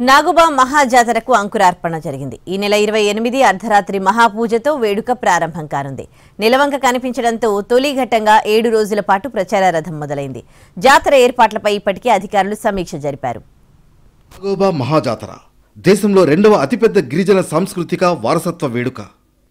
నాగోబా మహాజాతరకు అంకురార్పణ జరిగింది. ఈ నెల 28 అర్ధరాత్రి మహాపూజతో వేడుక ప్రారంభం కానుంది. నిలవంక కనిపించడంతో తొలి ఘట్టంగా 7 రోజుల పాటు ప్రచార రథం మొదలైంది. జాతర ఏర్పాట్లపై ఇప్పటికే అధికారులు సమీక్ష జరిపారు. నాగోబా మహాజాతర దేశంలో రెండవ అతిపెద్ద గిరిజన సాంస్కృతిక వారసత్వ వేడుక.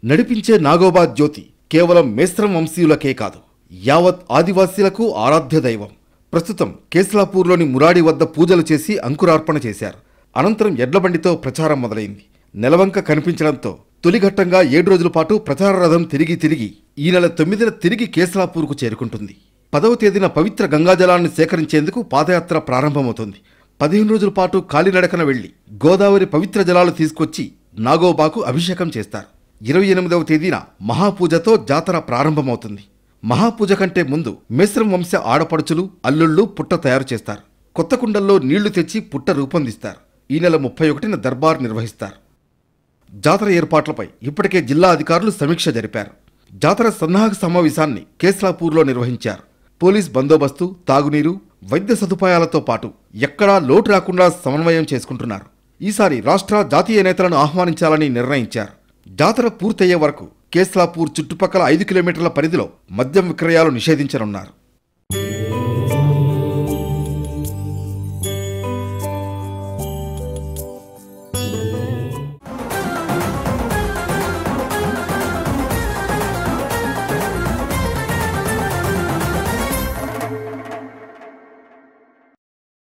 నడిపించే నాగోబా జ్యోతి కేవలం మేస్త్రం వంశీయులకే కాదు, యావత్ ఆదివాసీలకు ఆరాధ్య దైవం. ప్రస్తుతం కేస్లాపూర్లోని మురాడి వద్ద పూజలు చేసి అంకురార్పణ చేశారు. అనంతరం ఎడ్లబండితో ప్రచారం మొదలైంది. నెలవంక కనిపించడంతో తొలిఘట్టంగా 7 రోజుల పాటు ప్రచార రథం తిరిగి ఈ నెల 9న తిరిగి కేస్లాపూర్కు చేరుకుంటుంది. 10వ తేదీన పవిత్ర గంగాజలాన్ని సేకరించేందుకు పాదయాత్ర ప్రారంభమవుతుంది. 15 రోజుల పాటు కాలినడకన వెళ్లి గోదావరి పవిత్ర జలాలు తీసుకొచ్చి నాగోబాకు అభిషేకం చేస్తారు. 28వ తేదీన మహాపూజతో జాతర ప్రారంభమవుతుంది. మహాపూజ కంటే ముందు మేస్రం వంశ ఆడపడుచులు, అల్లుళ్ళు పుట్ట తయారు చేస్తారు. కొత్త కుండల్లో నీళ్లు తెచ్చి పుట్ట రూపొందిస్తారు. ఈ నెల 31న దర్బార్ నిర్వహిస్తారు. జాతర ఏర్పాట్లపై ఇప్పటికే జిల్లా అధికారులు సమీక్ష జరిపారు. జాతర సన్నాహక సమావేశాన్ని కేస్లాపూర్లో నిర్వహించారు. పోలీస్ బందోబస్తు, తాగునీరు, వైద్య సదుపాయాలతో పాటు ఎక్కడా లోటు రాకుండా సమన్వయం చేసుకుంటున్నారు. ఈసారి రాష్ట్ర, జాతీయ నేతలను ఆహ్వానించాలని నిర్ణయించారు. జాతర పూర్తయ్యే వరకు కేస్లాపూర్ చుట్టుపక్కల 5 కిలోమీటర్ల పరిధిలో మద్యం విక్రయాలు నిషేధించనున్నారు.